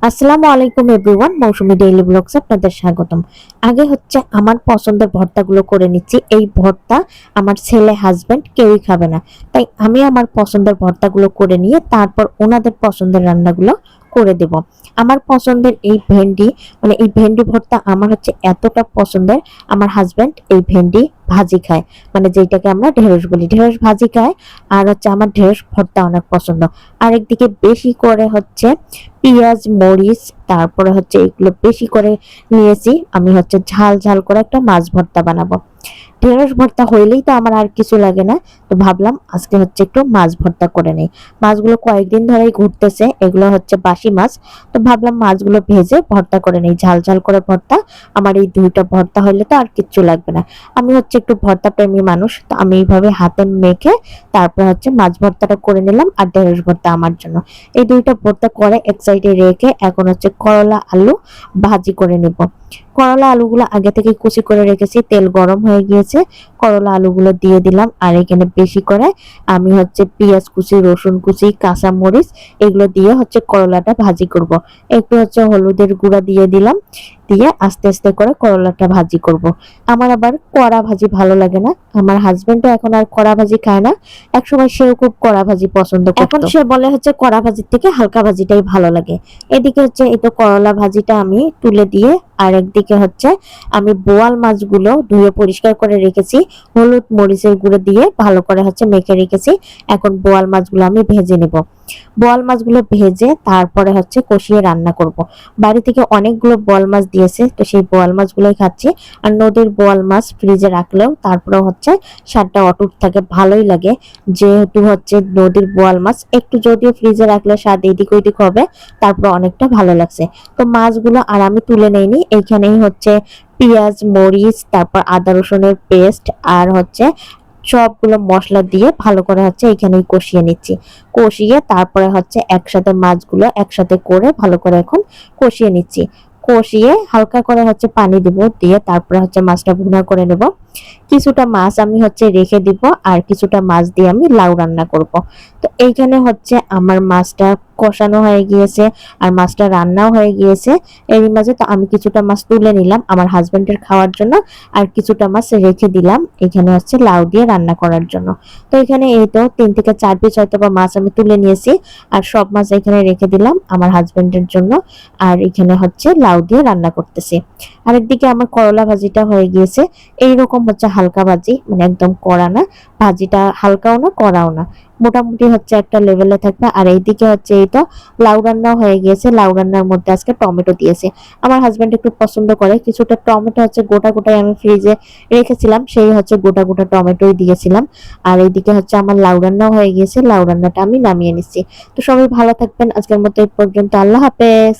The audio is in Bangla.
আসসালামু আলাইকুম এভরিওয়ান, মৌসুমী ডেইলি ব্লগস আপনাদের স্বাগতম। আগে হচ্ছে আমার পছন্দের ভর্তাগুলো করে নিচ্ছি। এই ভর্তা আমার ছেলে হাজবেন্ড কেউই খাবে না, তাই আমি আমার পছন্দের ভর্তাগুলো করে নিয়ে তারপর ওনাদের পছন্দের রান্নাগুলো করে দেব। আমার পছন্দের এই ভেন্ডি, মানে এই ভেন্ডি ভর্তা আমার হচ্ছে এতটা পছন্দের, আমার হাজবেন্ড এই ভেন্ডি ভাজি খায়, মানে যেটাকে আমরা ঢেঁড়স বলি, ঢেঁড়স ভাজি খায়। আর হচ্ছে আমার ঢেঁড়স ভর্তা অনেক পছন্দ। আরেকদিকে বেশি করে হচ্ছে পেঁয়াজ মরিচ, তারপরে হচ্ছে এগুলো বেশি করে নিয়েছি। আমি হচ্ছে ঝাল ঝাল করে একটা মাছ ভর্তা বানাবো। ঢেঁড়স ভর্তা হইলেই তো আমার আর কিছু লাগে না, তো ভাবলাম আজকে হচ্ছে একটু মাছ ভর্তা করে নেই। মাছগুলো কয়েকদিন ধরেই ঘুরতেছে, এগুলো হচ্ছে বাসি মাছ, তো ভাবলাম মাছগুলো ভেজে ভর্তা করে নেই, ঝাল ঝাল করে ভর্তা। আমার এই দুইটা ভর্তা হইলে তো আর কিচ্ছু লাগবে না। আমি হচ্ছে একটু ভর্তা প্রেমী মানুষ, তো আমি এইভাবে হাতে মেখে তারপর হচ্ছে মাছ ভর্তাটা করে নিলাম। আর ঢেঁড়স ভর্তা আমার জন্য এই দুইটা ভর্তা করে এক সাইডে রেখে এখন হচ্ছে করলা আলু ভাজি করে নিব। করলা আলুগুলো আগে থেকে কুচি করে রেখেছি, তেল গরম হয়ে গিয়েছে, করলা আলুগুলো দিয়ে দিলাম। আর এখানে বেশি করে আমি হচ্ছে পেঁয়াজ কুচি, রসুন কুচি, কাঁচা মরিচ এগুলো দিয়ে হচ্ছে করলাটা ভাজি করব। একটু হচ্ছে হলুদের গুঁড়া দিয়ে দিলাম, দিয়ে আস্তে আস্তে করে করলাটা ভাজি করব। আমার আবার কড়া ভাজি ভালো লাগে না, আমার হাজবেন্ডও এখন আর কড়া ভাজি খায় না। একসময় সেও খুব কড়া ভাজি পছন্দ করতো, এখন সে বলে হচ্ছে কড়া ভাজির থেকে হালকা ভাজিটাই ভালো লাগে। এদিকে হচ্ছে এই তো করলা ভাজিটা আমি তুলে দিয়ে, আর একদিকে হচ্ছে আমি বোয়াল মাছগুলো ধুয়ে পরিষ্কার করে রেখেছি, হলুদ মরিচের গুঁড়ো দিয়ে ভালো করে হচ্ছে মেখে রেখেছি। এখন বোয়াল মাছগুলো আমি ভেজে নেব। বোয়াল মাছগুলো ভেজে তারপরে হচ্ছে কষিয়ে রান্না করব। বাড়ি থেকে অনেকগুলো বোয়াল মাছ দিয়েছে, তো সেই বোয়াল মাছগুলোই খাচ্ছি। আর নদীর বোয়াল মাছ ফ্রিজে রাখলেও তারপরে হচ্ছে স্বাদটা অটুট থাকে, ভালোই লাগে। যেহেতু হচ্ছে নদীর বোয়াল মাছ, একটু যদিও ফ্রিজে রাখলে স্বাদ এদিক ওইদিক হবে, তারপর অনেকটা ভালো লাগছে। তো মাছগুলো আর আমি তুলে নেইনি, এইখানেই হচ্ছে পেঁয়াজ মরিচ, তারপর আদা রসুনের পেস্ট আর হচ্ছে সবগুলো মশলা দিয়ে ভালো করে হচ্ছে এখানেই কষিয়ে নিচ্ছি। কষিয়ে তারপরে হচ্ছে একসাথে মাছগুলো একসাথে করে ভালো করে এখন কষিয়ে নিচ্ছি। কষিয়ে হালকা করে হচ্ছে পানি দিব, দিয়ে তারপরে হচ্ছে মাছটা ভুনা করে নেব। কিছুটা মাছ আমি হচ্ছে রেখে দিব, আর কিছুটা মাছ দিয়ে আমি লাউ রান্না করব। তো এইখানে হচ্ছে আমার মাছটা কষানো হয়ে গিয়েছে আর মাছটা রান্নাও হয়ে গিয়েছে। এরই মাঝে তো আমি কিছুটা মাছ তুলে নিলাম আমার হাজবেন্ডের খাওয়ার জন্য, আর কিছুটা মাছ রেখে দিলাম এখানে হচ্ছে লাউ দিয়ে রান্না করার জন্য। তো এখানে এই তো 3 থেকে 4 পিস হয়তো বা মাছ আমি তুলে নিয়েছি, আর সব মাছ এখানে রেখে দিলাম আমার হাজবেন্ডের জন্য। আর এখানে হচ্ছে লাউ দিয়ে রান্না করতেছি। আরেকদিকে আমার করলা ভাজিটা হয়ে গিয়েছে। এইরকম হচ্ছে হালকা ভাজি, মানে একদম কড়া না, ভাজিটা হালকাও না কড়াও না, মোটামুটি হচ্ছে একটা লেভেলে থাকবে। আর এইদিকে হচ্ছে এই তো লাউ রান্না হয়ে গিয়েছে। লাউ রান্নার মধ্যে আজকে টমেটো দিয়েছে, আমার হাজবেন্ড একটু পছন্দ করে। কিছুটা টমেটো হচ্ছে গোটা গোটাই আমি ফ্রিজে রেখেছিলাম, সেই হচ্ছে গোটা গোটা টমেটোই দিয়েছিলাম। আর এইদিকে হচ্ছে আমার লাউ রান্নাও হয়ে গিয়েছে, লাউ রান্নাটা আমি নামিয়ে নিচ্ছি। তো সবাই ভালো থাকবেন, আজকের মতো এই পর্যন্ত, আল্লাহ হাফেজ।